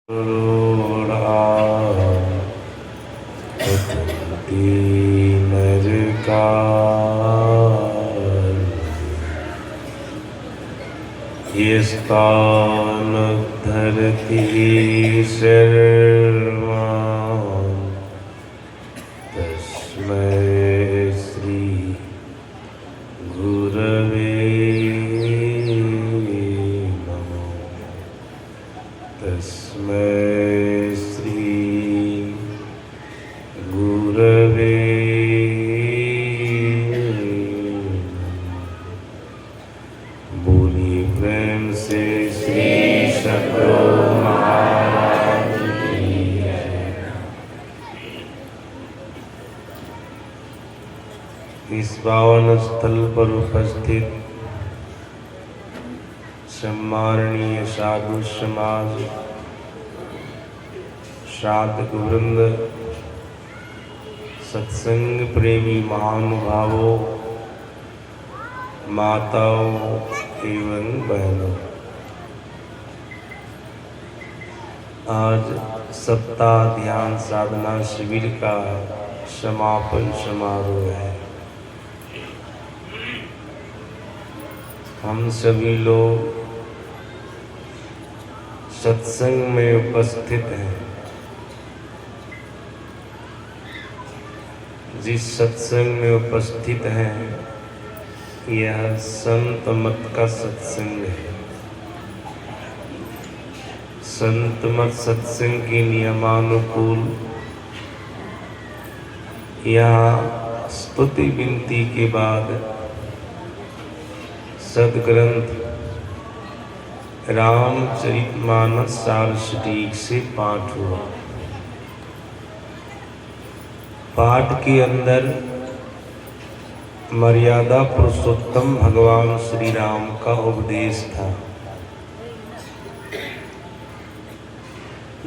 ये स्थान धरती सर्वान् तस्मै श्री गुरवे नमः। तस्मै श्री गुरवे प्रेम से श्री सद्गुरु महाराज की जय। इस पावन स्थल पर उपस्थित सम्माननीय साधु समाज, साधक वृंद, सत्संग प्रेमी महानुभावों, माताओं एवं बहनों, आज सप्ताह ध्यान साधना शिविर का समापन समारोह है। हम सभी लोग सत्संग में उपस्थित हैं। जिस सत्संग में उपस्थित हैं यह संत मत का सत्संग है। संत मत सत्संग के नियमानुकूल यहाँ स्तुति विनती के बाद सदग्रंथ रामचरितमानस सार सटीक से पाठ हुआ। पाठ के अंदर मर्यादा पुरुषोत्तम भगवान श्री राम का उपदेश था,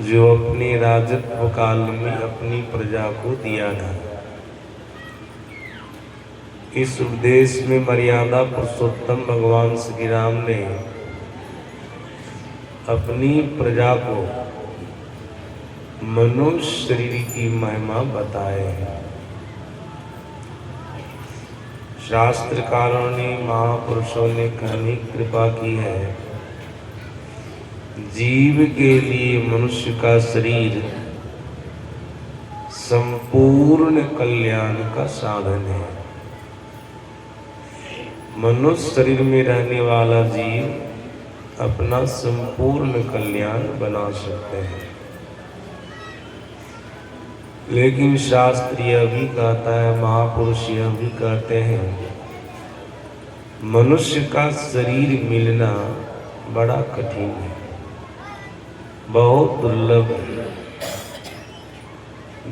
जो अपने राजत्व काल में अपनी प्रजा को दिया था। इस उपदेश में मर्यादा पुरुषोत्तम भगवान श्री राम ने अपनी प्रजा को मनुष्य शरीर की महिमा बताए हैं। शास्त्रकारों ने, महापुरुषों ने कहने की कृपा की है, जीव के लिए मनुष्य का शरीर संपूर्ण कल्याण का साधन है। मनुष्य शरीर में रहने वाला जीव अपना संपूर्ण कल्याण बना सकते हैं। लेकिन शास्त्र यह भी कहता है, महापुरुष यह भी कहते हैं, मनुष्य का शरीर मिलना बड़ा कठिन है, बहुत दुर्लभ है।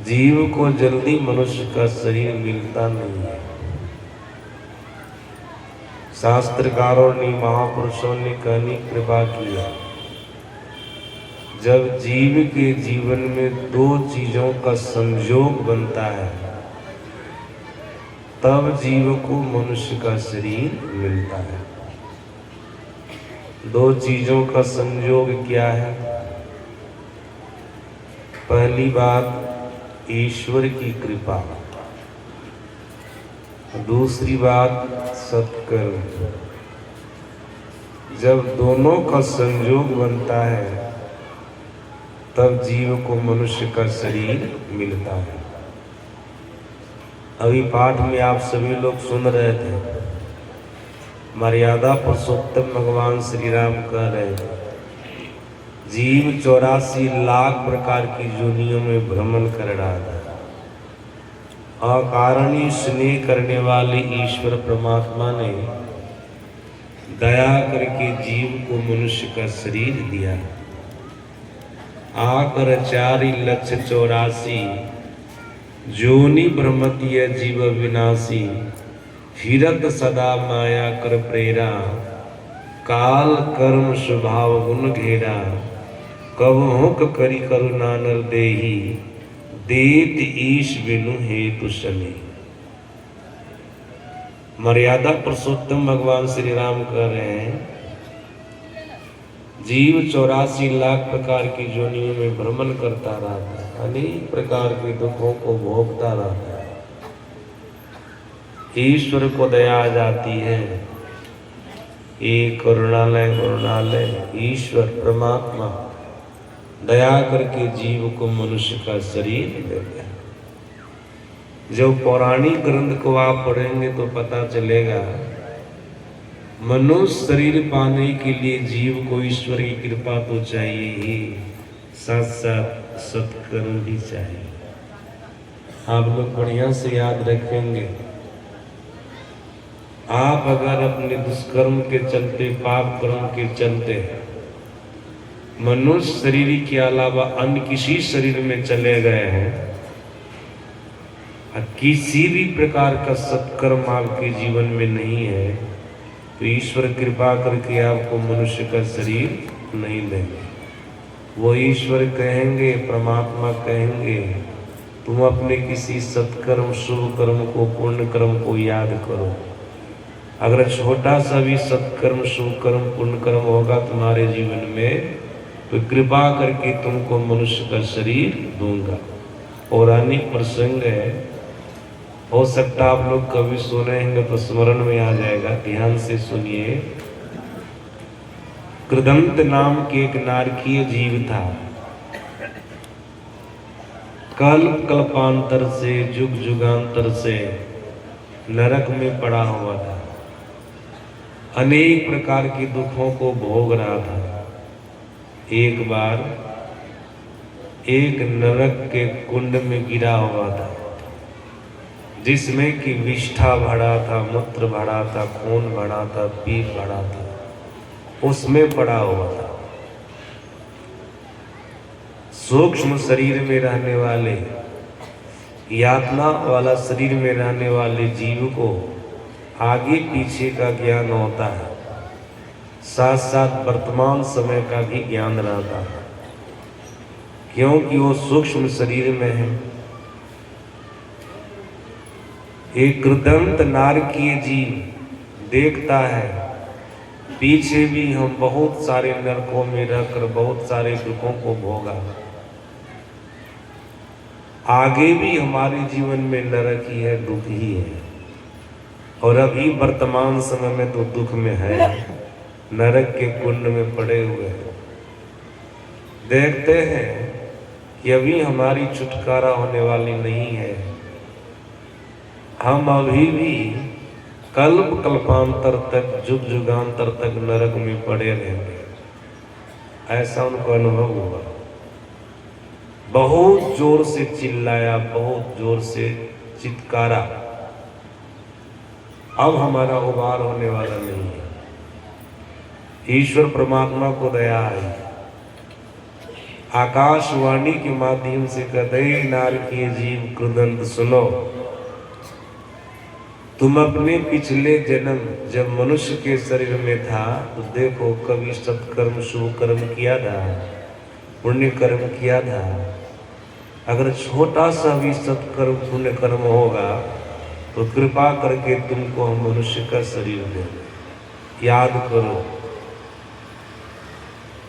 जीव को जल्दी मनुष्य का शरीर मिलता नहीं है। शास्त्रकारों ने, महापुरुषों ने कहने की कृपा की है, जब जीव के जीवन में दो चीजों का संयोग बनता है तब जीव को मनुष्य का शरीर मिलता है। दो चीजों का संयोग क्या है? पहली बात ईश्वर की कृपा, दूसरी बात सत्कर्म। जब दोनों का संयोग बनता है तब जीव को मनुष्य का शरीर मिलता है। अभी पाठ में आप सभी लोग सुन रहे थे, मर्यादा पुरुषोत्तम भगवान श्री राम कह रहे थे, जीव 84 लाख प्रकार की योनियों में भ्रमण कर रहा था। अकारणीय स्नेह करने वाले ईश्वर परमात्मा ने दया करके जीव को मनुष्य का शरीर दिया। आकर 4,84,00,000 जोनि भ्रमतीय जीव विनाशी, फिरत सदा माया कर प्रेरा, काल कर्म स्वभाव गुण घेरा, कबहुक करी करुणा नर देही, देत ईश बिनु हेतु सने। मर्यादा पुरुषोत्तम भगवान श्री राम कह रहे हैं, जीव 84 लाख प्रकार की योनियों में भ्रमण करता रहता है, अनेक प्रकार के दुखों को भोगता रहता है। ईश्वर को दया आ जाती है, एक करुणालय करुणालय ईश्वर परमात्मा दया करके जीव को मनुष्य का शरीर दे गया। जब पौराणिक ग्रंथ को आप पढ़ेंगे तो पता चलेगा, मनुष्य शरीर पाने के लिए जीव को ईश्वर की कृपा तो चाहिए ही, साथ साथ सत्कर्म भी चाहिए। आप लोग बढ़िया से याद रखेंगे, आप अगर अपने दुष्कर्म के चलते, पाप कर्म के चलते मनुष्य शरीर के अलावा अन्य किसी शरीर में चले गए हैं, किसी भी प्रकार का सत्कर्म आपके जीवन में नहीं है, तो ईश्वर कृपा करके आपको मनुष्य का शरीर नहीं देंगे। वो ईश्वर कहेंगे, परमात्मा कहेंगे, तुम अपने किसी सत्कर्म, शुभ कर्म को, पुण्य कर्म को याद करो। अगर छोटा सा भी सत्कर्म, शुभ कर्म, पुण्य कर्म होगा तुम्हारे जीवन में, तो कृपा करके तुमको मनुष्य का शरीर दूंगा। पौराणिक प्रसंग है, हो सकता आप लोग कभी सुने होंगे तो स्मरण में आ जाएगा, ध्यान से सुनिए। कृदंत नाम के एक नारकीय जीव था। कल्प कल्पांतर से, जुग जुगांतर से नरक में पड़ा हुआ था, अनेक प्रकार के दुखों को भोग रहा था। एक बार एक नरक के कुंड में गिरा हुआ था, जिसमें कि विष्ठा भरा था, मूत्र भरा था, खून भरा था, पीप भरा था, उसमें पड़ा हुआ था। सूक्ष्म शरीर में रहने वाले, यातना वाला शरीर में रहने वाले जीव को आगे पीछे का ज्ञान होता है, साथ साथ वर्तमान समय का भी ज्ञान रहता है, क्योंकि वो सूक्ष्म शरीर में है। एक कृदंत नारकीय जीव देखता है, पीछे भी हम बहुत सारे नरकों में रहकर बहुत सारे दुखों को भोगा, आगे भी हमारे जीवन में नरक ही है, दुख ही है, और अभी वर्तमान समय में तो दुख में है, नरक के कुंड में पड़े हुए हैं। देखते हैं कि अभी हमारी छुटकारा होने वाली नहीं है, हम अभी भी कल्प कल्पांतर तक, जुग जुगांतर तक नरक में पड़े रहेंगे। ऐसा उनको अनुभव हुआ। बहुत जोर से चिल्लाया, बहुत जोर से चित्कारा, अब हमारा उबार होने वाला नहीं है। ईश्वर परमात्मा को दया आई, आकाशवाणी के माध्यम से कहते, नारकीय जीव कृदंत सुनो, तुम अपने पिछले जन्म जब मनुष्य के शरीर में था तो देखो कभी सत्कर्म, शुभ कर्म किया था, पुण्य कर्म किया था। अगर छोटा सा भी सत्कर्म, पुण्य कर्म होगा तो कृपा करके तुमको हम मनुष्य का शरीर दें। याद करो,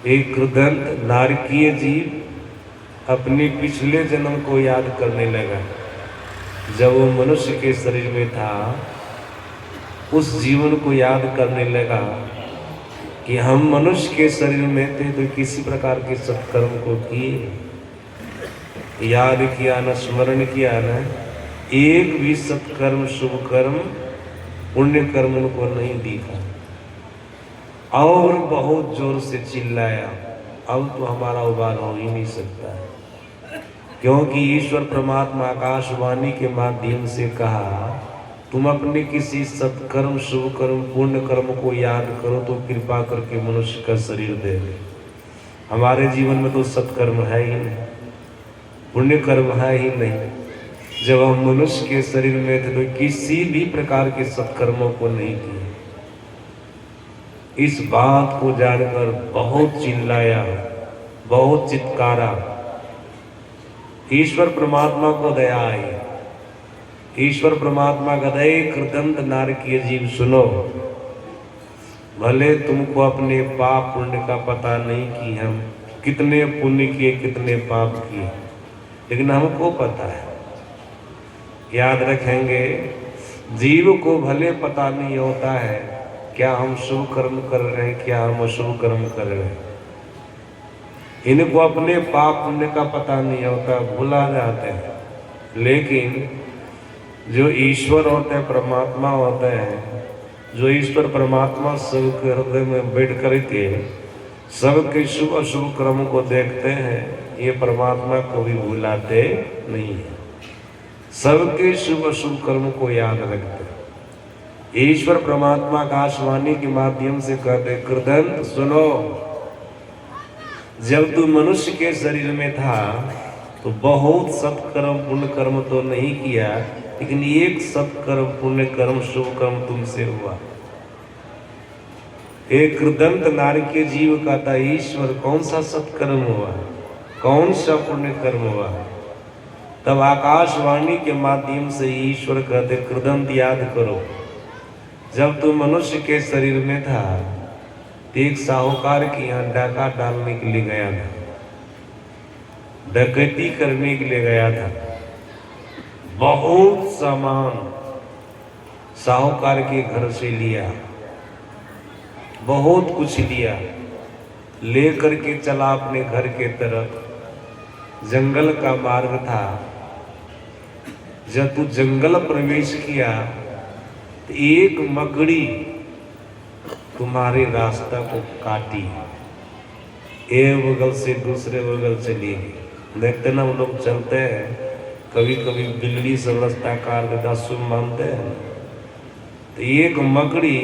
एक कृदंत नारकीय जीव अपने पिछले जन्म को याद करने लगा। जब वो मनुष्य के शरीर में था, उस जीवन को याद करने लगा कि हम मनुष्य के शरीर में थे तो किसी प्रकार के सत्कर्म को किए, याद किया न, स्मरण किया न, एक भी सत्कर्म, शुभ कर्म, पुण्य कर्म उनको नहीं दिखा, और बहुत जोर से चिल्लाया, अब तो हमारा उबार हो ही नहीं सकता है, क्योंकि ईश्वर परमात्मा आकाशवाणी के माध्यम से कहा, तुम अपने किसी सत्कर्म, शुभ कर्म, पुण्य कर्म को याद करो तो कृपा करके मनुष्य का शरीर दे दे। हमारे जीवन में तो सत्कर्म है ही नहीं, पुण्य कर्म है ही नहीं। जब हम मनुष्य के शरीर में थे तो किसी भी प्रकार के सत्कर्मों को नहीं किए। इस बात को जानकर बहुत चिल्लाया, बहुत चित्कारा। ईश्वर परमात्मा को दया आई। ईश्वर परमात्मा गदय कृदंत नारकीय जीव सुनो, भले तुमको अपने पाप पुण्य का पता नहीं कि हम कितने पुण्य किए कितने पाप किए, लेकिन हमको पता है। याद रखेंगे, जीव को भले पता नहीं होता है क्या हम शुभ कर्म कर रहे हैं क्या हम अशुभ कर्म कर रहे हैं। इनको अपने पाप पुण्य का पता नहीं होता, भुला जाते हैं। लेकिन जो ईश्वर होते हैं, परमात्मा होते हैं, जो ईश्वर परमात्मा सबके हृदय में बैठ करके सबके शुभ अशुभ कर्म को देखते हैं, ये परमात्मा कभी भुलाते नहीं है। सबके शुभ अशुभ कर्म को याद रखते हैं। ईश्वर परमात्मा आकाशवाणी के माध्यम से कहते, कृदंत सुनो, जब तू मनुष्य के शरीर में था तो बहुत सत्कर्म पुण्य कर्म तो नहीं किया, लेकिन एक सत्कर्म पुण्य कर्म शुभ कर्म तुमसे हुआ। एक कृदंत नारकीय जीव का था, ईश्वर कौन सा सत्कर्म हुआ, कौन सा पुण्य कर्म हुआ। तब आकाशवाणी के माध्यम से ईश्वर कहते, कृदंत याद करो, जब तू मनुष्य के शरीर में था तो एक साहूकार के यहाँ डाका डालने के लिए गया था, डकैती करने के लिए गया था। बहुत सामान साहूकार के घर से लिया, बहुत कुछ लिया, लेकर के चला अपने घर के तरफ। जंगल का मार्ग था। जब तू जंगल प्रवेश किया तो एक मकड़ी तुम्हारे रास्ता को काटी, एक बगल से दूसरे बगल चली गई। देखते ना, हम लोग चलते हैं, कभी कभी बिल्ली सब रास्ता काट देता, शुभ मानते हैं। तो एक मकड़ी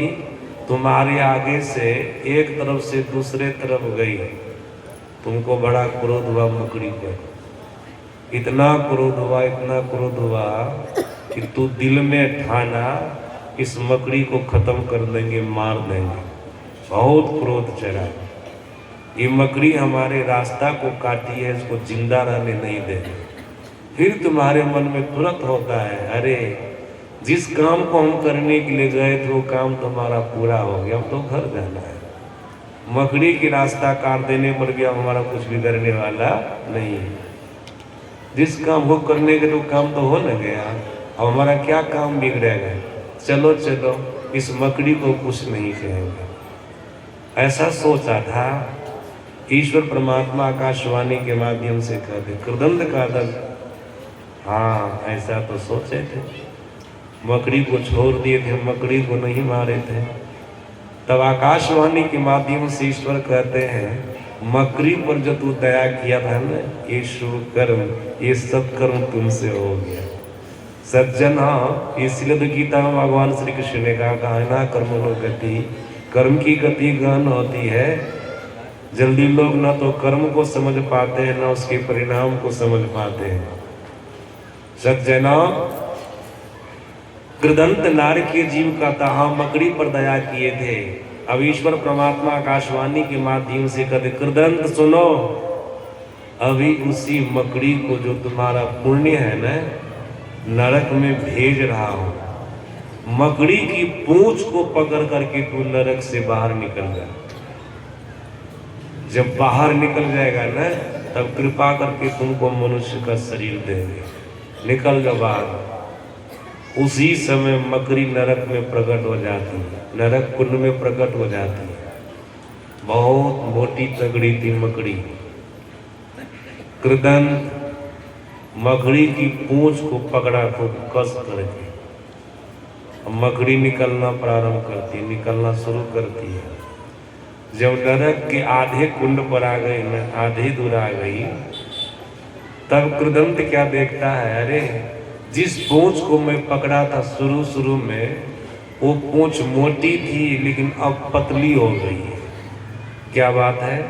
तुम्हारे आगे से एक तरफ से दूसरे तरफ गई, तुमको बड़ा क्रोध हुआ मकड़ी पर। इतना क्रोध हुआ, इतना क्रोध हुआ कि तू दिल में ठाना इस मकड़ी को खत्म कर देंगे, मार देंगे। बहुत क्रोध चढ़ा, ये मकड़ी हमारे रास्ता को काटी है, इसको जिंदा रहने नहीं देंगे। फिर तुम्हारे मन में तुरंत होता है, अरे जिस काम को हम करने के लिए गए थे वो काम तुम्हारा पूरा हो गया, अब तो घर जाना है। मकड़ी की रास्ता काट देने पर भी हमारा कुछ बिगड़ने वाला नहीं है। जिस काम को करने के तो काम तो हो न गया, अब हमारा क्या काम बिगड़ेगा। चलो चलो, इस मकड़ी को कुछ नहीं कहेंगे। ऐसा सोचा था। ईश्वर परमात्मा आकाशवाणी के माध्यम से कहते, कृदंत का दल, हाँ ऐसा तो सोचे थे, मकड़ी को छोड़ दिए थे, मकड़ी को नहीं मारे थे। तब आकाशवाणी के माध्यम से ईश्वर कहते हैं, मकड़ी पर जो तू दया किया था ना, ये शुभ कर्म, ये सत्कर्म तुमसे हो गया। सज्जन, हाँ, इसलिए तो गीता में भगवान श्री कृष्ण ने कहा ना, कर्मणो गति, कर्म की गति गहन होती है। जल्दी लोग ना तो कर्म को समझ पाते हैं, ना उसके परिणाम को समझ पाते हैं। सज्जना, कृदंत नारकीय जीव का तहा मकड़ी पर दया किए थे। अब ईश्वर परमात्मा आकाशवाणी के माध्यम से कहते, कृदंत सुनो, अभी उसी मकड़ी को जो तुम्हारा पुण्य है ना, नरक में भेज रहा हूं। मकड़ी की पूंछ को पकड़ करके तू नरक से बाहर निकल जा। जब बाहर निकल जाएगा ना, तब कृपा करके तुमको मनुष्य का शरीर देंगे। निकल जाओ बाहर। उसी समय मकड़ी नरक में प्रकट हो जाती है, नरक कुंड में प्रकट हो जाती है। बहुत मोटी तगड़ी थी मकड़ी। कृदंत मकड़ी की पूंछ को पकड़ा तो कस करके मकड़ी निकलना प्रारंभ करती है, निकलना शुरू करती है। जब नरक के आधे कुंड पर आ गई ना, आधी दूर आ गई, तब कृदंत क्या देखता है, अरे जिस पूंछ को मैं पकड़ा था शुरू में, वो पूंछ मोटी थी लेकिन अब पतली हो गई है। क्या बात है,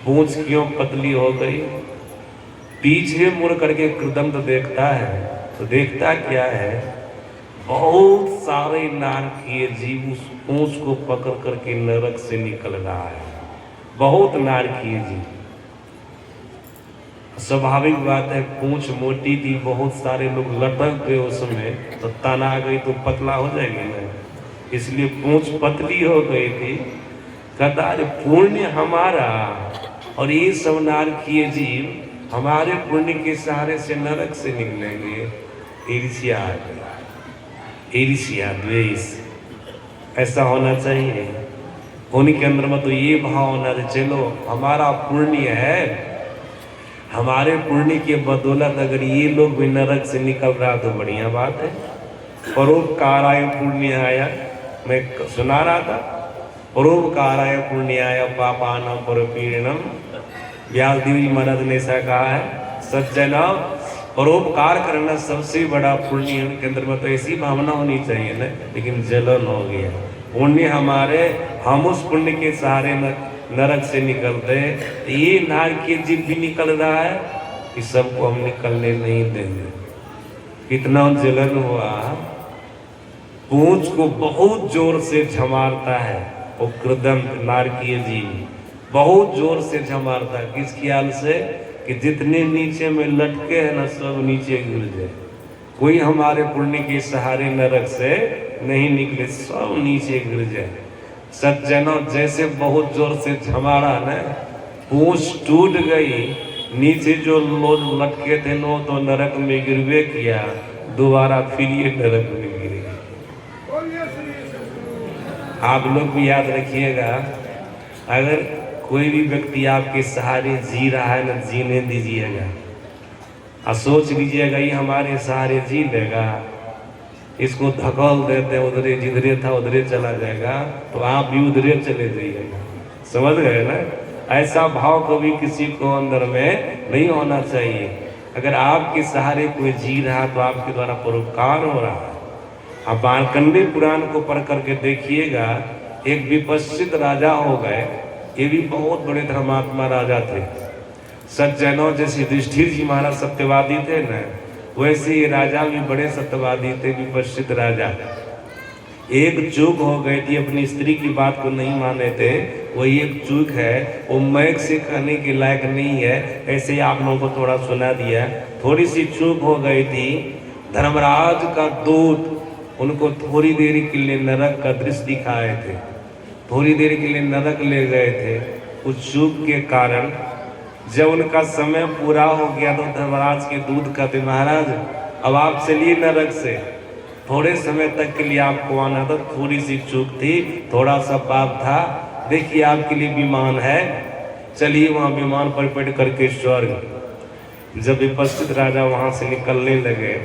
पूंछ क्यों पतली हो गई? पीछे मुड़ करके कृदंत देखता है तो देखता क्या है, बहुत सारे नारकीय जीव उस पूंछ को पकड़ करके नरक से निकल रहा है। बहुत नारकीय जीव। स्वाभाविक बात है, पूंछ मोटी थी, बहुत सारे लोग लटक गए उसमें, तो तना आ गई तो पतला हो जाएगी ना। इसलिए पूंछ पतली हो गई थी। कहता अरे पुण्य हमारा और ये सब नारकीय जीव हमारे पुण्य के सहारे से नरक से निकलेंगे। ईर्ष्या, ईर्ष्या, द्वेष ऐसा होना चाहिए। उनके अंदर में तो ये भाव होना चाहिए, चलो हमारा पुण्य है, हमारे पुण्य के बदौलत अगर ये लोग भी नरक से निकल रहा तो बढ़िया बात है। परोपकाराय पुण्याय, मैं सुना रहा था, परोपकाराय पुण्याय पापानां परपीड़नम। व्यास देव जी महाराज ने ऐसा कहा है, सज्जना परोपकार करना सबसे बड़ा पुण्य। उनके अंदर में तो ऐसी भावना होनी चाहिए ना, लेकिन जलन हो गया। पुण्य हमारे, हम उस पुण्य के सहारे नरक से निकलते, ये नारकीय जीव भी निकल रहा है, इस सबको हम निकलने नहीं देंगे। कितना जलन हुआ। पूंछ को बहुत जोर से झमारता है वो कृदंत नारकीय जीव, बहुत जोर से झमारता है। किस ख्याल से कि जितने नीचे में लटके हैं ना सब नीचे गिर जाए। कोई हमारे पुण्य के सहारे नरक से नहीं निकले, सब नीचे गिर जाए। सज्जनों जैसे बहुत जोर से झमारा ना, पूंछ टूट गई, नीचे जो लोग लटके थे नो तो नरक में गिरवे किया, दोबारा फिर ये नरक में गिरे। आप लोग भी याद रखिएगा, अगर कोई भी व्यक्ति आपके सहारे जी रहा है ना, जीने दीजिएगा और सोच लीजिएगा ये हमारे सहारे जी लेगा, इसको धकल देते उधरे, जिधरे था उधरे चला जाएगा, तो आप भी उधरे चले जाइएगा। समझ गए ना? ऐसा भाव कभी किसी को अंदर में नहीं होना चाहिए। अगर आपके सहारे कोई जी रहा तो आपके द्वारा परोपकार हो रहा है। आप मार्कंडेय पुराण को पढ़ करके देखिएगा, एक विपश्चित राजा हो गए, ये भी बहुत बड़े धर्मात्मा राजा थे। सज्जनों जैसे युधिष्ठिर जी महाराज सत्यवादी थे ना, वैसे ये राजा भी बड़े सत्यवादी थे, विपश्चित राजा। एक चूक हो गई थी, अपनी स्त्री की बात को नहीं माने थे, वही एक चूक है, वो मैक से कहने के लायक नहीं है, ऐसे ही आप लोगों को थोड़ा सुना दिया। थोड़ी सी चूक हो गई थी, धर्मराज का दूत उनको थोड़ी देर के लिए नरक का दृश्य दिखाए थे, थोड़ी देर के लिए नरक ले गए थे। उस चूक के कारण जब उनका समय पूरा हो गया तो धर्मराज के दूत कहते, महाराज अब आप चलिए नरक से, थोड़े समय तक के लिए आपको आना था, थोड़ी सी चूक थी, थोड़ा सा पाप था, देखिए आपके लिए विमान है, चलिए वहाँ विमान पर बैठ करके स्वर्ग। जब विपश्चित राजा वहाँ से निकलने लगे,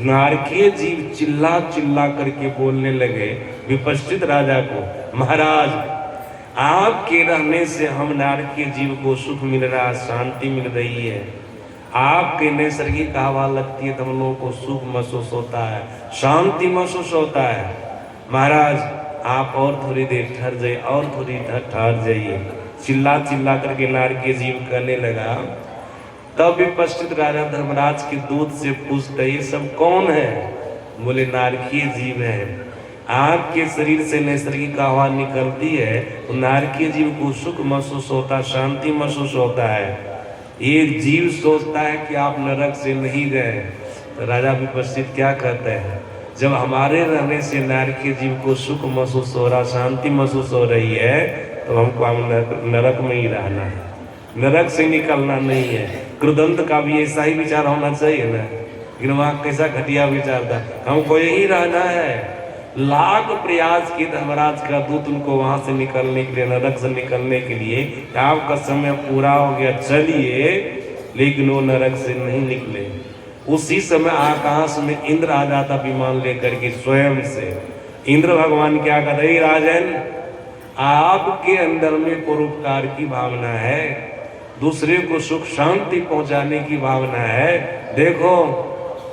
नारकीय जीव चिल्ला चिल्ला करके बोलने लगे विपश्चित राजा को, महाराज आपके रहने से हम नारकीय जीव को सुख मिल रहा है, शांति मिल रही है, आपके नैसर्गिक हवा लगती है तो हम लोगों को सुख महसूस होता है, शांति महसूस होता है। महाराज आप और थोड़ी देर ठहर जाइए, और थोड़ी ठहर जाइए। चिल्ला चिल्ला करके नारकीय जीव कहने लगा। तब विपश्चित राजा धर्मराज के दूत से पूछते, ये सब कौन है? बोले नारकीय जीव है। आपके शरीर से नैसर्गिक हवा निकलती है तो नारकीय जीव को सुख महसूस होता है, शांति महसूस होता है। एक जीव सोचता है कि आप नरक से नहीं गए। तो राजा विपश्चित क्या कहते हैं, जब हमारे रहने से नारकीय जीव को सुख महसूस हो रहा, शांति महसूस हो रही है, तो हमको नरक में ही रहना है, नरक से निकलना नहीं है। कृदंत का भी ऐसा ही विचार होना चाहिए ना, लेकिन वहाँ कैसा घटिया विचार था, हमको यही रहना है। लाख प्रयास किए धर्मराज का दूत उनको वहां से निकलने के लिए, नरक से निकलने के लिए, आपका समय पूरा हो गया चलिए, लेकिन वो नरक से नहीं निकले। उसी समय आकाश में इंद्र आ जाता विमान लेकर के स्वयं से। इंद्र भगवान क्या कहते, राजन आपके अंदर में परोपकार की भावना है, दूसरे को सुख शांति पहुंचाने की भावना है, देखो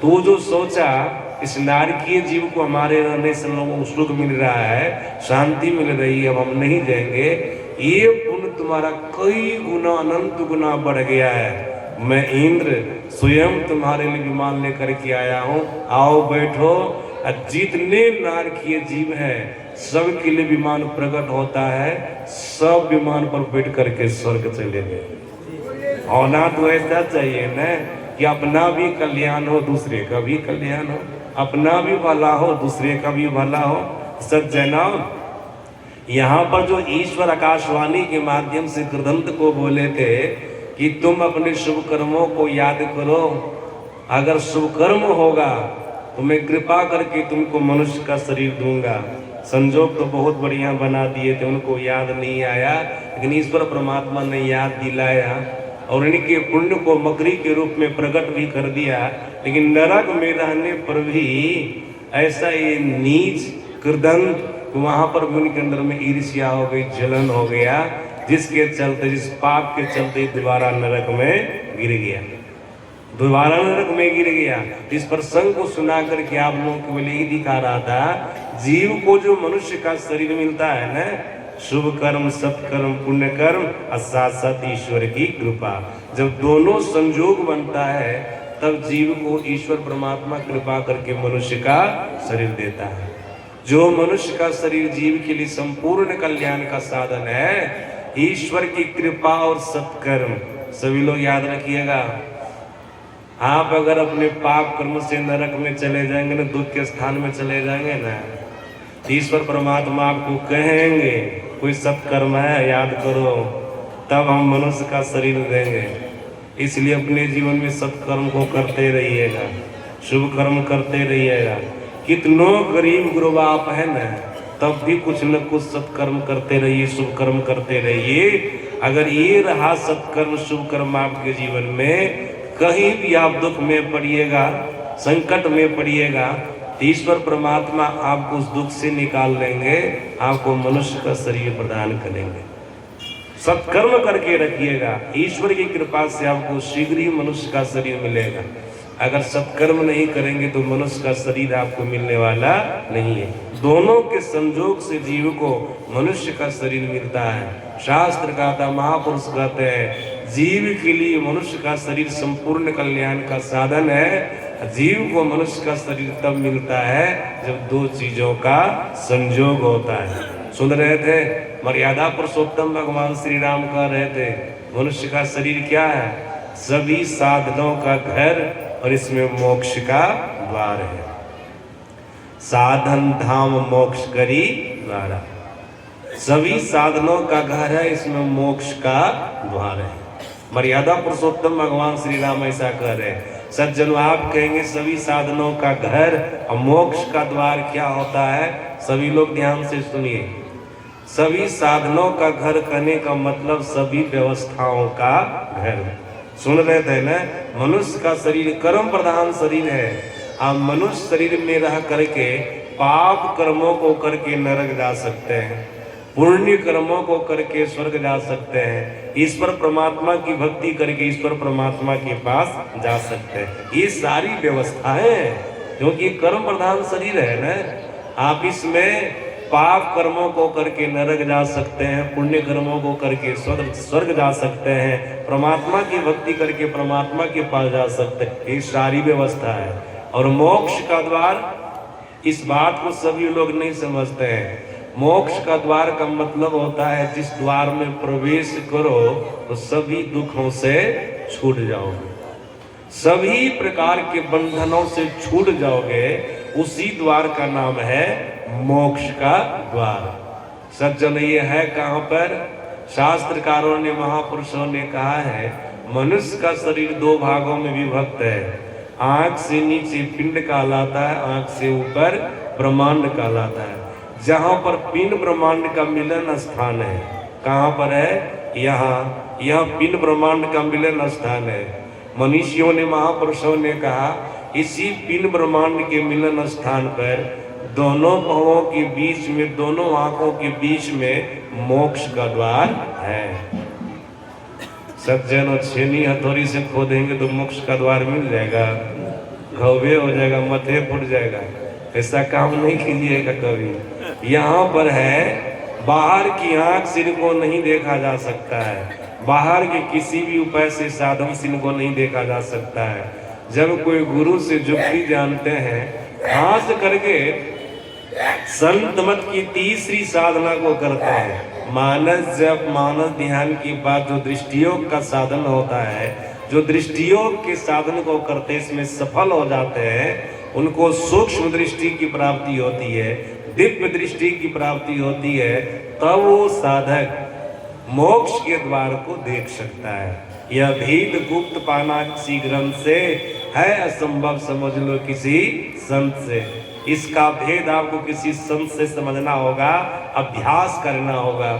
तू जो सोचा इस नारकीय जीव को हमारे रहने से लोगों को सुख मिल रहा है, शांति मिल रही है, अब हम नहीं जाएंगे, ये पुण्य तुम्हारा कई गुना अनंत गुना बढ़ गया है। मैं इंद्र स्वयं तुम्हारे लिए विमान लेकर के आया हूँ, आओ बैठो। जितने नारकीय जीव हैं सबके लिए विमान प्रकट होता है, सब विमान पर बैठ करके स्वर्ग चले गए। होना तो ऐसा चाहिए न कि अपना भी कल्याण हो, दूसरे का भी कल्याण हो, अपना भी भला हो, दूसरे का भी भला हो। सज्जनों, यहाँ पर जो ईश्वर आकाशवाणी के माध्यम से कृदंत को बोले थे कि तुम अपने शुभ कर्मों को याद करो, अगर शुभ कर्म होगा तो मैं कृपा करके तुमको मनुष्य का शरीर दूंगा। संजोग तो बहुत बढ़िया बना दिए थे, उनको याद नहीं आया, लेकिन ईश्वर परमात्मा ने याद दिलाया और इनके पुण्य को मकरी के रूप में प्रकट भी कर दिया। लेकिन नरक में रहने पर भी ऐसा ये नीच कृदंत, वहां पर भी उनके अंदर में ईर्ष्या हो गई, जलन हो गया, जिसके चलते, जिस पाप के चलते दोबारा नरक में गिर गया, दोबारा नरक में गिर गया। इस प्रसंग को सुना करके आप लोगों को यही दिखा रहा था, जीव को जो मनुष्य का शरीर मिलता है ना, शुभ कर्म, सत्कर्म, पुण्य कर्म और साथ साथ ईश्वर की कृपा, जब दोनों संजोग बनता है तब जीव को ईश्वर परमात्मा कृपा करके मनुष्य का शरीर देता है। जो मनुष्य का शरीर जीव के लिए संपूर्ण कल्याण का साधन है, ईश्वर की कृपा और सत्कर्म। सभी लोग याद रखिएगा, आप अगर अपने पाप कर्म से नरक में चले जाएंगे ना, दुख के स्थान में चले जाएंगे ना, ईश्वर परमात्मा आपको कहेंगे कोई सत्कर्म है याद करो, तब हम मनुष्य का शरीर देंगे। इसलिए अपने जीवन में सत्कर्म को करते रहिएगा, शुभ कर्म करते रहिएगा। कितनों गरीब गुरुबा आप है ना, तब भी कुछ न कुछ सत्कर्म करते रहिए, शुभ कर्म करते रहिए। अगर ये रहा सत्कर्म शुभ कर्म आपके जीवन में, कहीं भी आप दुख में पड़िएगा, संकट में पड़िएगा, ईश्वर परमात्मा आपको उस दुख से निकाल लेंगे, आपको मनुष्य का शरीर प्रदान करेंगे। सत्कर्म करके रखिएगा, ईश्वर की कृपा से आपको शीघ्र ही मनुष्य का शरीर मिलेगा। अगर सत्कर्म नहीं करेंगे तो मनुष्य का शरीर आपको मिलने वाला नहीं है। दोनों के संजोग से जीव को मनुष्य का शरीर मिलता है। शास्त्र कहता, महापुरुष कहते हैं, जीव के लिए मनुष्य का शरीर संपूर्ण कल्याण का साधन है। जीव को मनुष्य का शरीर तब मिलता है जब दो चीजों का संजोग होता है। सुन रहे थे, मर्यादा पुरुषोत्तम भगवान श्री राम कह रहे थे, मनुष्य का शरीर क्या है? सभी साधनों का घर और इसमें मोक्ष का द्वार है। साधन धाम मोक्ष करी द्वारा, सभी साधनों का घर है, इसमें मोक्ष का द्वार है। मर्यादा पुरुषोत्तम भगवान श्री राम ऐसा कह रहे हैं। सज्जनों, आप कहेंगे सभी साधनों का घर और मोक्ष का द्वार क्या होता है? सभी लोग ध्यान से सुनिए। सभी साधनों का घर कहने का मतलब सभी व्यवस्थाओं का घर। सुन रहे थे ना, मनुष्य का शरीर कर्म प्रधान शरीर है। आप मनुष्य शरीर में रह करके पाप कर्मों को करके नरक जा सकते हैं, पुण्य कर्मों को करके स्वर्ग जा सकते हैं, ईश्वर परमात्मा की भक्ति करके ईश्वर परमात्मा के पास जा सकते हैं। ये सारी व्यवस्थाएं, क्योंकि कर्म प्रधान शरीर है ना, आप इसमें पाप कर्मों को करके नरक जा सकते हैं, पुण्य कर्मों को करके स्वर्ग जा सकते हैं, परमात्मा की भक्ति करके परमात्मा के पास जा सकते हैं। ये सारी व्यवस्था है। और मोक्ष का द्वार, इस बात को सभी लोग नहीं समझते हैं। मोक्ष का द्वार का मतलब होता है जिस द्वार में प्रवेश करो तो सभी दुखों से छूट जाओगे, सभी प्रकार के बंधनों से छूट जाओगे। उसी द्वार का नाम है मोक्ष का द्वार। सज्जन, ये है कहाँ पर? शास्त्रकारों ने, महापुरुषों ने कहा है, मनुष्य का शरीर दो भागों में विभक्त है। आंख से नीचे पिंड कहलाता है, आंख से ऊपर ब्रह्मांड कहलाता है। जहाँ पर पिंड ब्रह्मांड का मिलन स्थान है, कहाँ पर है? यहाँ, यह पिंड ब्रह्मांड का मिलन स्थान है। मनीषियों ने, महापुरुषों ने कहा, इसी पिंड ब्रह्मांड के मिलन स्थान पर दोनों भवों के बीच में, दोनों आंखों के बीच में मोक्ष का द्वार है। सज्जनों, छेनी हथौड़ी से खोदेंगे तो मोक्ष का द्वार मिल जाएगा? घौवे हो जाएगा, मथे फूट जाएगा। ऐसा काम नहीं कीजिएगा कभी। यहाँ पर है, बाहर की आंख से इनको नहीं देखा जा सकता है, बाहर के किसी भी उपाय से साधन से इनको नहीं देखा जा सकता है। जब कोई गुरु से जुक्ति जानते हैं, खास करके संत मत की तीसरी साधना को करते हैं, मानस जप, मानस ध्यान की बात, जो दृष्टियोग का साधन होता है, जो दृष्टियोग के साधन को करते इसमें सफल हो जाते हैं, उनको सूक्ष्म दृष्टि की प्राप्ति होती है। दिव्य दृष्टि की प्राप्ति होती है, तब वो साधक मोक्ष के द्वार को देख सकता है। यह भेद गुप्त पाना किसी ग्रंथ से है असंभव, समझ लो किसी संत से। इसका भेद आपको किसी संत से समझना होगा, अभ्यास करना होगा।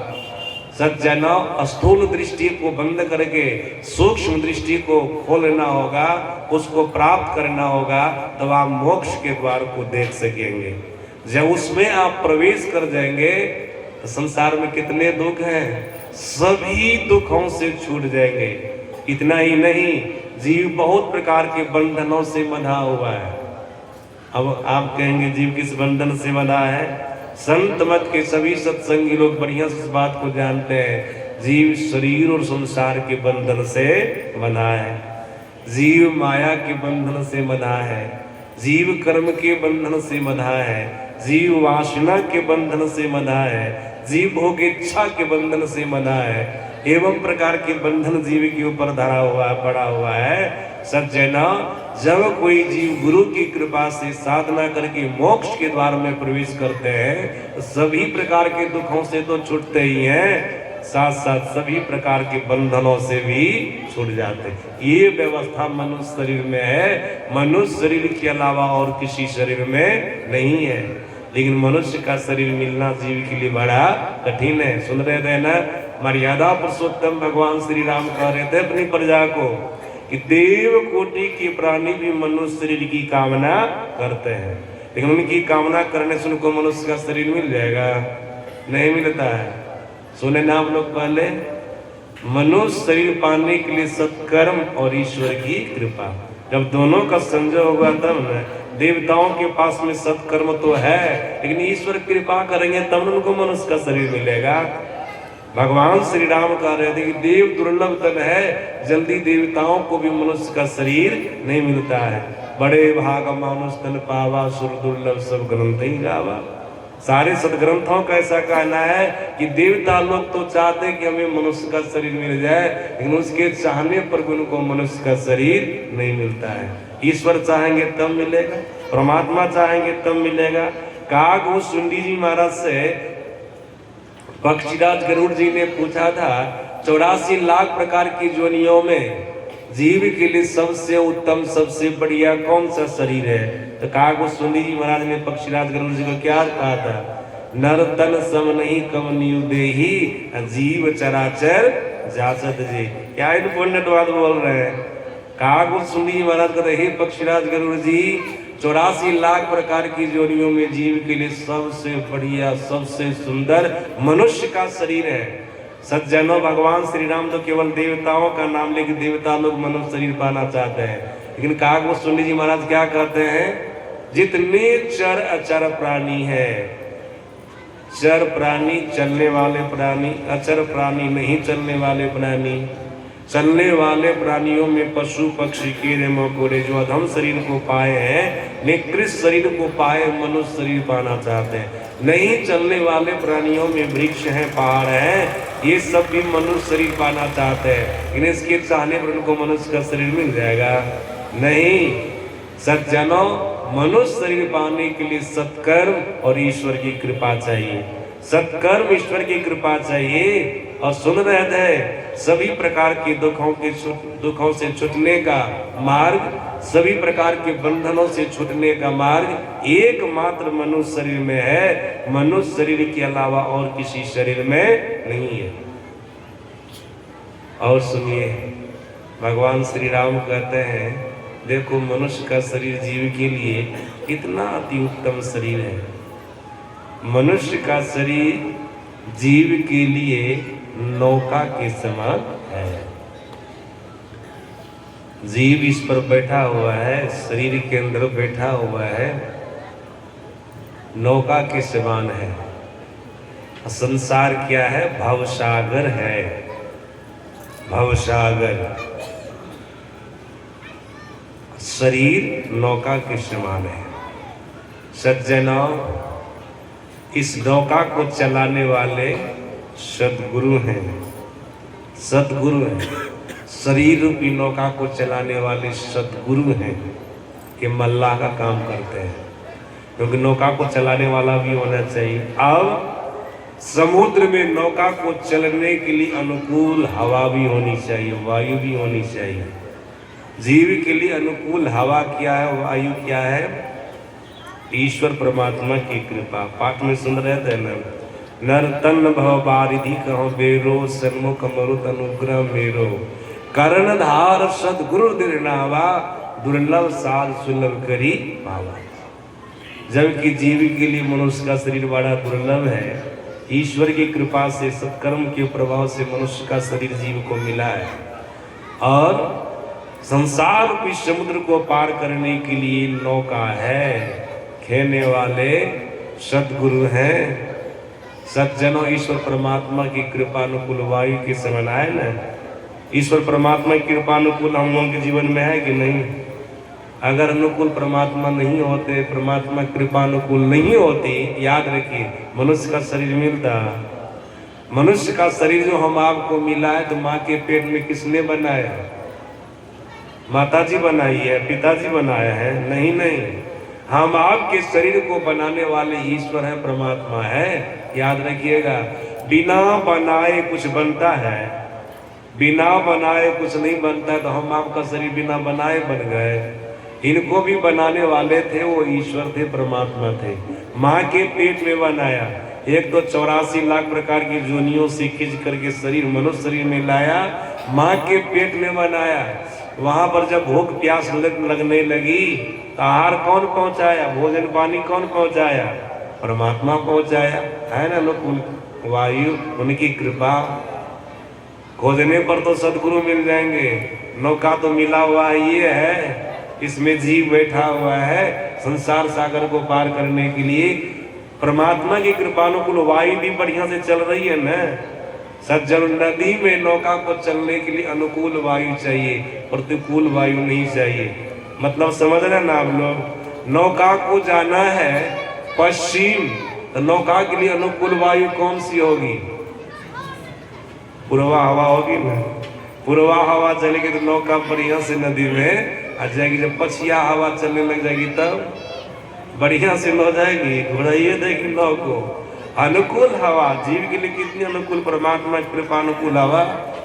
सज्जनों, स्थूल दृष्टि को बंद करके सूक्ष्म दृष्टि को खोलना होगा, उसको प्राप्त करना होगा, तब आप मोक्ष के द्वार को देख सकेंगे। जब उसमें आप प्रवेश कर जाएंगे तो संसार में कितने दुख हैं, सभी दुखों से छूट जाएंगे। इतना ही नहीं, जीव बहुत प्रकार के बंधनों से बंधा हुआ है। अब आप कहेंगे जीव किस बंधन से बंधा है? संत मत के सभी सत्संगी लोग बढ़िया से इस बात को जानते हैं, जीव शरीर और संसार के बंधन से बंधा है, जीव माया के बंधन से बंधा है, जीव कर्म के बंधन से बंधा है, जीव वासना के बंधन से बंधा है, जीव भोग इच्छा के बंधन से बंधा है। एवं प्रकार के बंधन जीव के ऊपर धरा हुआ पड़ा हुआ है। सज्जना, जब कोई जीव गुरु की कृपा से साधना करके मोक्ष के द्वार में प्रवेश करते हैं तो सभी प्रकार के दुखों से तो छूटते ही हैं, साथ साथ सभी प्रकार के बंधनों से भी छूट जाते हैं। ये व्यवस्था मनुष्य शरीर में है, मनुष्य शरीर के अलावा और किसी शरीर में नहीं है। लेकिन मनुष्य का शरीर मिलना जीव के लिए बड़ा कठिन है। सुन रहे थे ना, मर्यादा पुरुषोत्तम भगवान श्री राम कह रहे थे अपनी प्रजा को कि देव कोटि के प्राणी भी मनुष्य शरीर की कामना करते हैं, लेकिन उनकी कामना करने से उनको मनुष्य का शरीर मिल जाएगा? नहीं मिलता है। सुने ना आप लोग, पहले मनुष्य शरीर पाने के लिए सत्कर्म और ईश्वर की कृपा, जब दोनों का संजय होगा तब न। देवताओं के पास में सत्कर्म तो है, लेकिन ईश्वर कृपा करेंगे तब उनको मनुष्य का शरीर मिलेगा। भगवान श्री राम कह रहे थे कि देव दुर्लभ तन है, जल्दी देवताओं को भी मनुष्य का शरीर नहीं मिलता है। बड़े भाग मानुष तन पावा, सुर दुर्लभ सब ग्रंथ ही गावा। सारे सदग्रंथों का ऐसा कहना है कि देवता लोग तो चाहते हैं कि हमें मनुष्य का शरीर मिल जाए, लेकिन उसके चाहने पर उनको मनुष्य का शरीर नहीं मिलता है। ईश्वर चाहेंगे तब मिलेगा, परमात्मा चाहेंगे तब मिलेगा। काग वो सुंडी जी महाराज से पक्षीराज गरुड़ जी ने पूछा था, 84 लाख प्रकार की योनियों में जीव के लिए सबसे उत्तम सबसे बढ़िया कौन सा शरीर है? तो काग वो सुंडी जी महाराज ने पक्षीराज गरुड़ जी को क्या कहा था? नर तन सम नहीं कम नियु देही, जीव चराचर जासत जी। क्या इन पुण्यवाद बोल रहे हैं? काग वो सुंडी जी महाराज कहते, हे पक्षीराज गरुड़ जी, 84 लाख प्रकार की योनियों में जीव के लिए सबसे बढ़िया सबसे सुंदर मनुष्य का शरीर है। सज्जनों, भगवान श्री राम तो केवल देवताओं का नाम लेके देवता लोग मनुष्य शरीर पाना चाहते हैं, लेकिन काग वो सुंडी जी महाराज क्या कहते हैं? जितने चर अचर प्राणी है, चर प्राणी चलने वाले प्राणी, अचर प्राणी नहीं चलने वाले प्राणी, चलने वाले प्राणियों में पशु पक्षी कीड़े मकोड़े जो अधम शरीर को पाए हैं, निकृष्ट शरीर को पाए मनुष्य शरीर पाना चाहते हैं। नहीं चलने वाले प्राणियों में वृक्ष हैं, पहाड़ हैं, ये सब भी मनुष्य शरीर पाना चाहते हैं, लेकिन इसके चाहने पर उनको मनुष्य का शरीर मिल जाएगा? नहीं। सज्जनों, मनुष्य शरीर पाने के लिए सत्कर्म और ईश्वर की कृपा चाहिए। सत्कर्म ईश्वर की कृपा चाहिए। और सुन रहे थे, सभी प्रकार के दुखों से छूटने का मार्ग, सभी प्रकार के बंधनों से छूटने का मार्ग एकमात्र मनुष्य शरीर में है। मनुष्य शरीर के अलावा और किसी शरीर में नहीं है। और सुनिए, भगवान श्री राम कहते हैं, देखो मनुष्य का शरीर जीव के लिए कितना अति उत्तम शरीर है। मनुष्य का शरीर जीव के लिए नौका के समान है। जीव इस पर बैठा हुआ है, शरीर के अंदर बैठा हुआ है, नौका के समान है। संसार क्या है? भवसागर है, भवसागर। शरीर नौका के समान है। सज्जनों, इस नौका को चलाने वाले सद्गुरु हैं, सद्गुरु हैं। शरीर रूपी नौका को चलाने वाले सद्गुरु हैं, ये मल्लाह का काम करते हैं। क्योंकि नौका को चलाने वाला भी होना चाहिए। अब समुद्र में नौका को चलने के लिए अनुकूल हवा भी होनी चाहिए, वायु भी होनी चाहिए। जीव के लिए अनुकूल हवा क्या है, वायु क्या है? ईश्वर परमात्मा की कृपा। पाठ में सुन रहे थे ना, नर तन भव बारिधि कहो बेरो, सन्मुख मरुत अनुग्रह मेरो, कर्णधार सदगुरु दिरनावा, दुर्लभ साध सुलभ करी पावा। जबकि जीव के लिए मनुष्य का शरीर बड़ा दुर्लभ है, ईश्वर की कृपा से सत्कर्म के प्रभाव से मनुष्य का शरीर जीव को मिला है। और संसार की समुद्र को पार करने के लिए नौका है, खेने वाले सद्गुरु हैं, सज्जनों। ईश्वर परमात्मा की कृपानुकूल वायु के समान आए ना। ईश्वर परमात्मा की कृपानुकूल हम लोगों के जीवन में है कि नहीं? अगर अनुकूल परमात्मा नहीं होते, परमात्मा कृपानुकूल नहीं होती, याद रखिए मनुष्य का शरीर मिलता। मनुष्य का शरीर जो हम आपको मिला है, तो माँ के पेट में किसने बनाया? माताजी बनाई है, पिताजी बनाया है? नहीं नहीं, हम आपके शरीर को बनाने वाले ईश्वर है, परमात्मा है। याद रखिएगा, बिना बनाए कुछ बनता है, बिना बनाए कुछ नहीं बनता है। तो हम आपका शरीर बिना बनाए बन गए। इनको भी बनाने वाले थे, वो ईश्वर थे, परमात्मा थे। माँ के पेट में बनाया। एक तो 84 लाख प्रकार की जोनियों से खींच करके शरीर मनुष्य शरीर में लाया, माँ के पेट में बनाया। वहां पर जब भूख प्यास लगने लगी, तो आहार कौन पहुंचाया, भोजन पानी कौन पहुंचाया? परमात्मा पहुंचाया, है ना। अनुकूल वायु, उनकी कृपा। खोजने पर तो सदगुरु मिल जाएंगे। नौका तो मिला हुआ ये है, इसमें जीव बैठा हुआ है संसार सागर को पार करने के लिए। परमात्मा की कृपानुकूल वायु भी बढ़िया से चल रही है ना। सज्जन, नदी में नौका को चलने के लिए अनुकूल वायु चाहिए, प्रतिकूल वायु नहीं चाहिए। मतलब समझ रहे ना आप लोग? नौका को जाना है पश्चिम, तो नौका के लिए अनुकूल वायु कौन सी होगी? पूर्वा हवा होगी ना। पूर्वा हवा चलेगी तो नौका बढ़िया से नदी में आ जाएगी। जब पछिया हवा चलने लग जाएगी तब बढ़िया से हो जाएगी। घुराइए देखिए नौ को। अनुकूल हवा जीव के लिए कितनी अनुकूल, परमात्मा की कृपा अनुकूल हवा।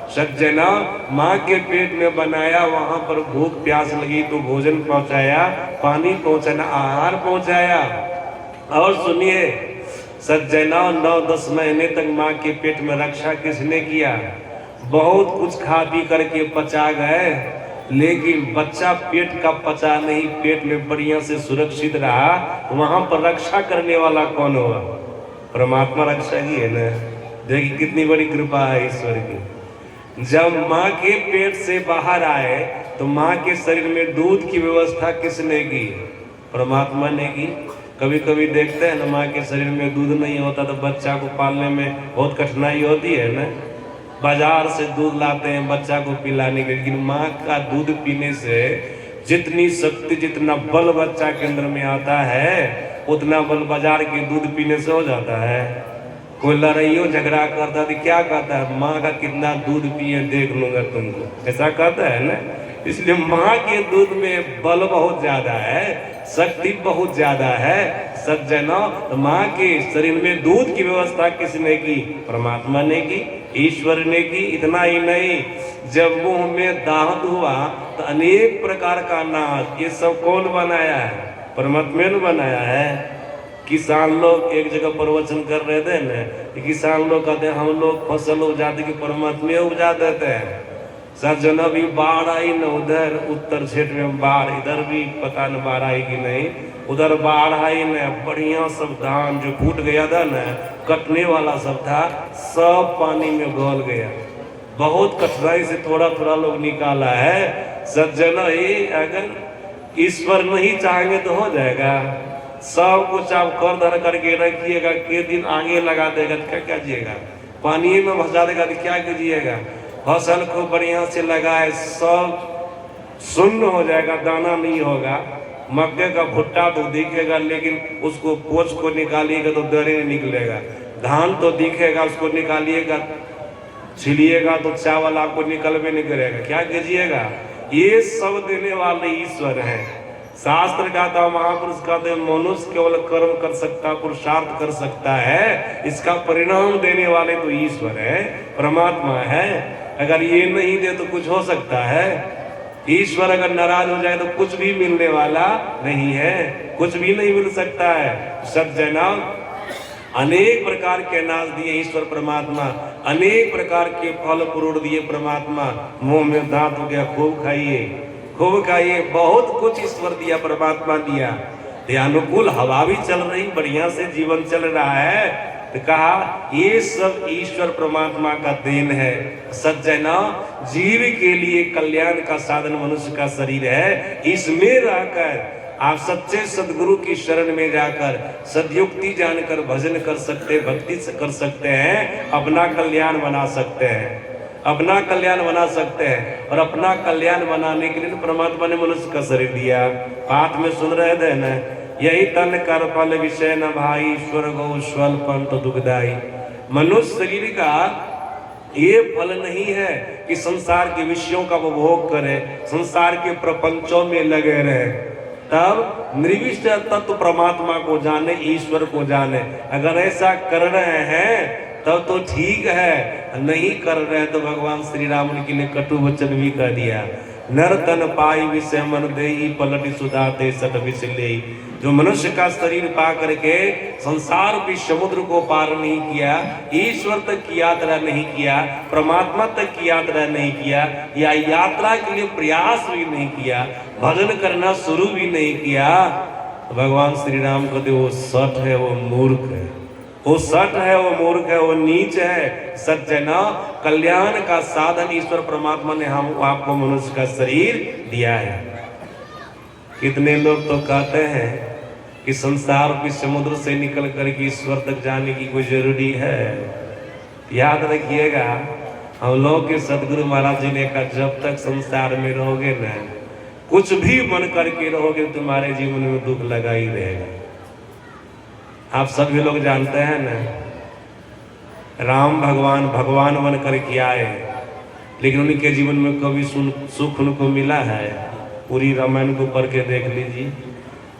सज्जना, माँ के पेट में बनाया, वहां पर भूख प्यास लगी तो भोजन पहुंचाया, पानी पहुंचाना, आहार पहुंचाया। और सुनिए सज्जना, 9-10 महीने तक माँ के पेट में रक्षा किसने किया? बहुत कुछ खा पी करके पचा गए, लेकिन बच्चा पेट का पचा नहीं, पेट में बढ़िया से सुरक्षित रहा। तो वहां पर रक्षा करने वाला कौन होगा? परमात्मा रक्षा की है ना। देखिए कितनी बड़ी कृपा है ईश्वर की। जब माँ के पेट से बाहर आए, तो माँ के शरीर में दूध की व्यवस्था किसने की? परमात्मा ने की। कभी कभी देखते हैं ना, माँ के शरीर में दूध नहीं होता तो बच्चा को पालने में बहुत कठिनाई होती है ना। बाजार से दूध लाते हैं बच्चा को पिलाने के, लेकिन माँ का दूध पीने से जितनी शक्ति, जितना बल बच्चा के अंदर में आता है, उतना बल बाजार के दूध पीने से हो जाता है। कोई लड़ाइयों झगड़ा करता तो क्या कहता है? माँ का कितना दूध पिए देख लूंगा तुमको, ऐसा कहता है ना। इसलिए माँ के दूध में बल बहुत ज्यादा है, शक्ति बहुत ज्यादा है। सज्जनों, माँ के शरीर में दूध की व्यवस्था किसने की? परमात्मा ने की, ईश्वर ने की। इतना ही नहीं, जब मुंह में दांत हुआ तो अनेक प्रकार का अनाज, ये सब कौन बनाया है? परमात्मा ने बनाया है। किसान लोग एक जगह प्रवचन कर रहे थे ना, किसान लोग कहते हैं हम लोग फसल उपजाते कि परमात्मा उपजा देते हैं। सज्जन, अभी बाढ़ आई न, उधर उत्तर क्षेत्र में बाढ़, इधर भी पता न बाढ़ आई कि नहीं। उधर बाढ़ आई न, बढ़िया सब धान जो फूट गया था न, कटने वाला सब था, सब पानी में घोल गया। बहुत कठिनाई से थोड़ा थोड़ा लोग निकाला है। सज्जन, ये अगर ईश्वर नहीं चाहेंगे तो हो जाएगा। सब कुछ आप कर धर करके रखिएगा, के दिन आगे लगा देगा तो क्या कीजिएगा? पानी में भसा देगा तो क्या कीजिएगा? फसल को बढ़िया से लगाए, सब शून्य हो जाएगा, दाना नहीं होगा। मक्के का भुट्टा तो दिखेगा, लेकिन उसको पोच को निकालिएगा तो दरे नहीं निकलेगा। धान तो दिखेगा, उसको निकालिएगा, छिलिएगा तो चावल आपको निकल भी नहीं करेगा। क्या कीजिएगा? ये सब देने वाले ईश्वर हैं। शास्त्र कहता है, महापुरुष कहते हैं, मनुष्य केवल कर्म कर सकता, पुरुषार्थ कर सकता है, इसका परिणाम देने वाले तो ईश्वर है, परमात्मा है। अगर ये नहीं दे तो कुछ हो सकता है? ईश्वर अगर नाराज हो जाए तो कुछ भी मिलने वाला नहीं है, कुछ भी नहीं मिल सकता है। सज्जना, अनेक प्रकार के अनाज दिए ईश्वर परमात्मा, अनेक प्रकार के फल फ्रूट दिए परमात्मा। मुंह में दांत हो गया, खूब खाइए, खूब खाइए, बहुत कुछ ईश्वर दिया, परमात्मा दिया। ते अनुकूल हवा भी चल रही, बढ़िया से जीवन चल रहा है, तो कहा ये सब ईश्वर परमात्मा का देन है। सज्जना, जीव के लिए कल्याण का साधन मनुष्य का शरीर है। इसमें रहकर आप सच्चे सदगुरु की शरण में जाकर सदयुक्ति जानकर भजन कर सकते, भक्ति कर सकते हैं, अपना कल्याण बना सकते हैं, अपना कल्याण बना सकते हैं। और अपना कल्याण बनाने के लिए परमात्मा ने मनुष्य का शरीर दिया। पाठ में सुन रहे थे न, यही तन कर फल विषय न भाई, ईश्वर गौ स्वल्पंत दुखदाई। मनुष्य शरीर का ये फल नहीं है कि संसार के विषयों का उपभोग करे, संसार के प्रपंचों में लगे रहे, तब निर्विष्ट तत्व परमात्मा को जाने, ईश्वर को जाने। अगर ऐसा कर रहे हैं तब तो ठीक है, नहीं कर रहे तो भगवान श्री राम के लिए कटु वचन भी कह दिया, नर तन पाई विषय मन देई, पलटि सुधाते सट विसले। जो मनुष्य का शरीर पा करके संसार की समुद्र को पार नहीं किया, ईश्वर तक की यात्रा नहीं किया, परमात्मा तक की यात्रा नहीं किया, या यात्रा के लिए प्रयास भी नहीं किया, भजन करना शुरू भी नहीं किया, तो भगवान श्री राम कहते वो सठ है, वो मूर्ख है, वो सठ है, वो मूर्ख है, वो नीच है। सज्जना, कल्याण का साधन ईश्वर परमात्मा ने हम आपको मनुष्य का शरीर दिया है। कितने लोग तो कहते हैं कि संसार के समुद्र से निकल कर के ईश्वर तक जाने की कोई जरूरी है। याद रखिएगा, हम लोग के सदगुरु महाराज जी ने कहा, जब तक संसार में रहोगे न, कुछ भी बन करके रहोगे, तुम्हारे जीवन में दुख लगा ही रहेगा। आप सभी लोग जानते हैं न, राम भगवान भगवान बन करके आए, लेकिन उनके जीवन में कभी सुख उनको मिला है? पूरी रामायण को पढ़ के देख लीजिए।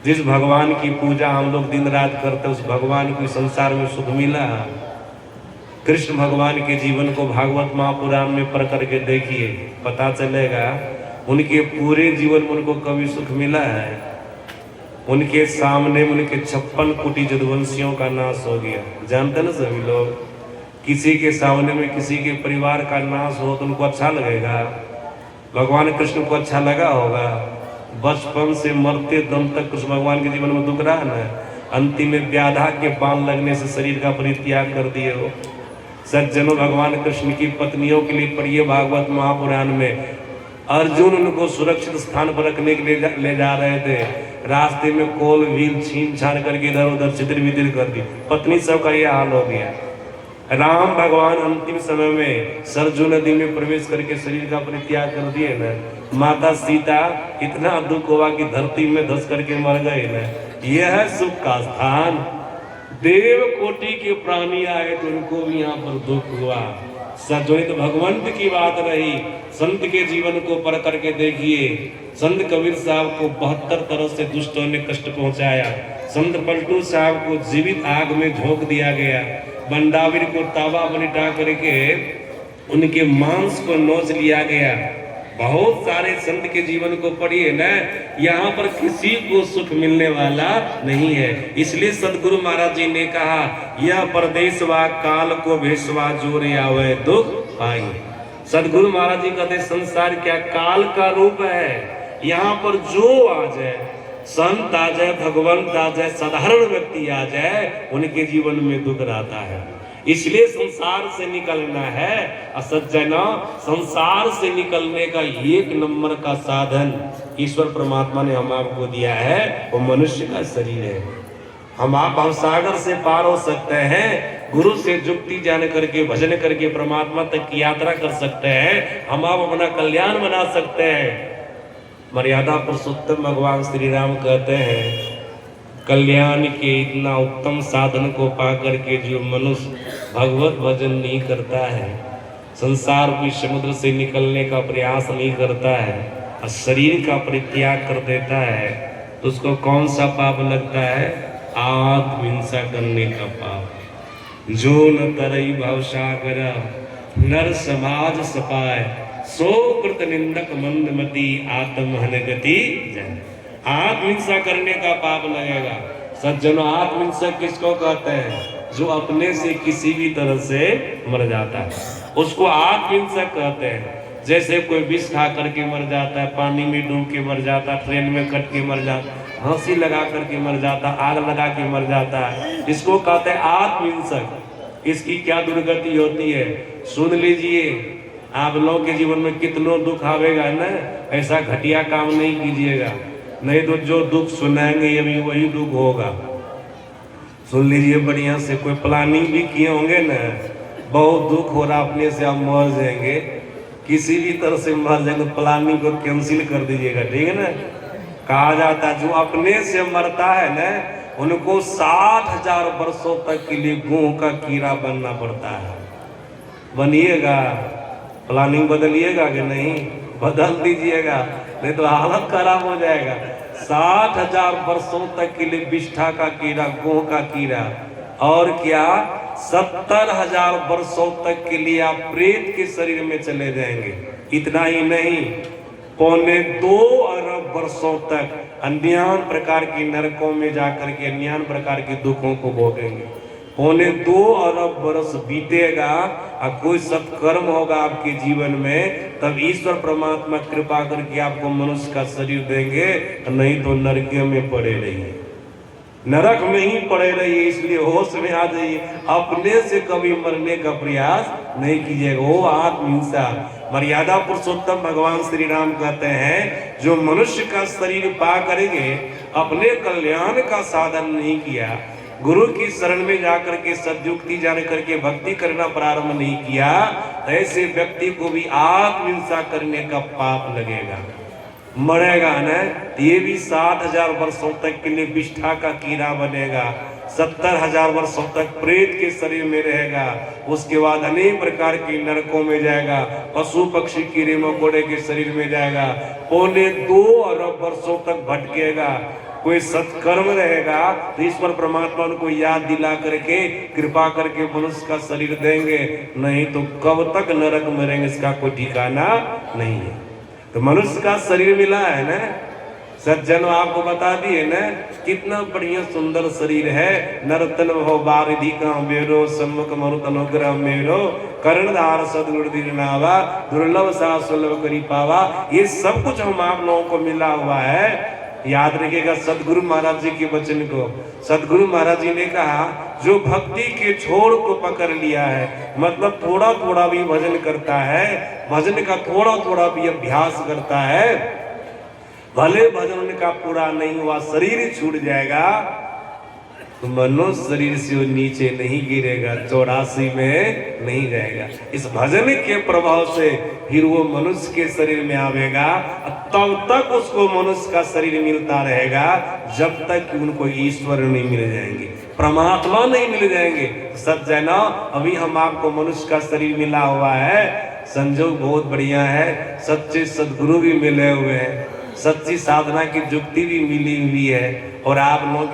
जिस भगवान की पूजा हम लोग दिन रात करते, उस भगवान को संसार में सुख मिला? कृष्ण भगवान के जीवन को भागवत महापुराण में पढ़ करके देखिए, पता चलेगा उनके पूरे जीवन में उनको कभी सुख मिला है? उनके सामने उनके 56 कोटि जदुवंशियों का नाश हो गया। जानते ना सभी लोग, किसी के सामने में किसी के परिवार का नाश हो तो उनको अच्छा लगेगा? भगवान कृष्ण को अच्छा लगा होगा? बचपन से मरते दम तक कृष्ण भगवान के जीवन में दुख रहा ना, अंतिम में व्याधा के बाण लगने से शरीर का परित्याग कर दिए हो। सज्जनों, भगवान कृष्ण की पत्नियों के लिए पढ़िए भागवत महापुराण में, अर्जुन उनको सुरक्षित स्थान पर रखने के लिए ले जा रहे थे, रास्ते में कोल व्हील छीन छान करके इधर उधर चित्र वितिर कर दी, पत्नी सब का यह हाल हो गया। राम भगवान अंतिम समय में सरजू नदी में प्रवेश करके शरीर का परित्याग कर दिए न, माता सीता इतना दुख हुआ कि धरती में धस करके मर गए न। यह है सुख का स्थान। देव कोटि के प्राणी आए तो उनको भी यहाँ पर दुख हुआ। सजोनित भगवंत की बात रही। संत के जीवन को पढ़ करके देखिए, संत कबीर साहब को 72 तरह से दुष्टों ने कष्ट पहुंचाया। संत पलटू साहब को जीवित आग में झोंक दिया गया। बंडावीर को तावा बलिटा करके उनके मांस को नोच लिया गया। बहुत सारे संत के जीवन को पढ़िए न, यहाँ पर किसी को सुख मिलने वाला नहीं है। इसलिए सदगुरु महाराज जी ने कहा, यह परदेशवा काल को भेषवा जोर आवे दुख पाई। सदगुरु महाराज जी कहते संसार क्या काल का रूप है। यहाँ पर जो आ जाए, संत आ जाए, भगवंत आ जाए, साधारण व्यक्ति आ जाए, उनके जीवन में दुख रहता है। इसलिए संसार से निकलना है। असज्जना, संसार से निकलने का एक नंबर का साधन ईश्वर परमात्मा ने हम आपको दिया है, वो मनुष्य का शरीर है। हम सागर से पार हो सकते हैं, गुरु से जुक्ति जान करके भजन करके परमात्मा तक की यात्रा कर सकते हैं। हम आप अपना कल्याण बना सकते हैं। मर्यादा पुरुषोत्तम भगवान श्री राम कहते हैं, कल्याण के इतना उत्तम साधन को पाकर के जो मनुष्य भगवत भजन नहीं करता है, संसार की समुद्र से निकलने का प्रयास नहीं करता है और शरीर का परित्याग कर देता है, तो उसको कौन सा पाप लगता है? आत्महिंसा करने का पाप। जो न तरई भवसागर नर समाज सपाय, सो कृत निंदक मंदमती आत्महन गति जय। आत्महिंसा करने का पाप लगेगा। सज्जनों, आत्महिंसा किसको कहते हैं? जो अपने से किसी भी तरह से मर जाता है उसको आत्महिंसा कहते हैं। जैसे कोई विष खा करके मर जाता है, पानी में डूब के मर जाता है, ट्रेन में कट के मर जाता है, फांसी लगा करके मर जाता है, आग लगा के मर जाता है, इसको कहते हैं आत्महिंसक। इसकी क्या दुर्गति होती है सुन लीजिए। आप लोगों के जीवन में कितनों दुख आवेगा ना, ऐसा घटिया काम नहीं कीजिएगा, नहीं तो जो दुख सुनाएंगे अभी वही दुख होगा। सुन लीजिए बढ़िया से। कोई प्लानिंग भी किए होंगे ना, बहुत दुख हो रहा अपने से, आप मर जाएंगे, किसी भी तरह से मर जाएंगे, प्लानिंग को कैंसिल कर दीजिएगा, ठीक है ना। कहा जाता है जो अपने से मरता है ना, उनको 60,000 वर्षों तक के लिए गेहूं का कीड़ा बनना पड़ता है। बनिएगा, प्लानिंग बदलिएगा कि नहीं? बदल दीजिएगा, नहीं तो हालत खराब हो जाएगा। 60,000 वर्षों तक के लिए विष्ठा का कीड़ा, गोह का कीड़ा, और क्या 70,000 वर्षों तक के लिए आप प्रेत के शरीर में चले जाएंगे। इतना ही नहीं, 2.25 अरब वर्षों तक अन्य प्रकार की नरकों में जाकर के अन्य प्रकार के दुखों को भोगेंगे। 2.25 अरब वर्ष बीतेगा और कोई सत्कर्म होगा आपके जीवन में, तब ईश्वर परमात्मा कृपा करके आपको मनुष्य का शरीर देंगे, नहीं तो नरक में पड़े रहिए, नरक में ही पड़े रहिए। इसलिए होश में आ जाइए, अपने से कभी मरने का प्रयास नहीं कीजिएगा। वो आत्महिंसा। मर्यादा पुरुषोत्तम भगवान श्री राम कहते हैं, जो मनुष्य का शरीर पा करेंगे अपने कल्याण का साधन नहीं किया, गुरु की शरण में जाकर के सद्युक्ति जान करके भक्ति करना प्रारंभ नहीं किया, ऐसे व्यक्ति को भी आत्महिंसा करने का पाप लगेगा, मरेगा न। ये भी 60,000 वर्षों तक के लिए विष्ठा का कीड़ा बनेगा, 70,000 वर्षों तक प्रेत के शरीर में रहेगा, उसके बाद अनेक प्रकार के नरकों में जाएगा, पशु पक्षी कीड़े मकोड़े के शरीर में जाएगा, 2.25 अरब वर्षों तक भटकेगा। कोई सत्कर्म रहेगा तो ईश्वर परमात्मा उनको याद दिला करके कृपा करके मनुष्य का शरीर देंगे, नहीं तो कब तक नरक में रहेंगे इसका कोई ठिकाना नहीं है। तो मनुष्य का शरीर मिला है ना, सज्जनों आपको बता दिए ना, कितना बढ़िया सुंदर शरीर है। नरतन हो बारिधि का मेरो, सम्मुख मरुत अनुग्रह मेरो, कर्णधार सदगुरु दीनावा, दुर्लभ सा सुलभ करी पावा। ये सब कुछ हम आप लोगों को मिला हुआ है। याद रखिएगा सदगुरु महाराज जी के वचन को। सदगुरु महाराज जी ने कहा, जो भक्ति के छोर को पकड़ लिया है, मतलब थोड़ा थोड़ा भी भजन करता है, भजन का थोड़ा थोड़ा भी अभ्यास करता है, भले भजन उनका पूरा नहीं हुआ, शरीर छूट जाएगा तो मनुष्य शरीर से वो नीचे नहीं गिरेगा, 84 में नहीं जाएगा। इस भजन के प्रभाव से फिर वो मनुष्य के शरीर में आवेगा, तब तक उसको मनुष्य का शरीर मिलता रहेगा जब तक कि उनको ईश्वर नहीं मिल जाएंगे, परमात्मा नहीं मिल जाएंगे। सज्जनों, अभी हम आपको मनुष्य का शरीर मिला हुआ है, संजोग बहुत बढ़िया है, सच्चे सदगुरु भी मिले हुए हैं, सच्ची साधना की जुक्ति भी मिली हुई है, और आप लोग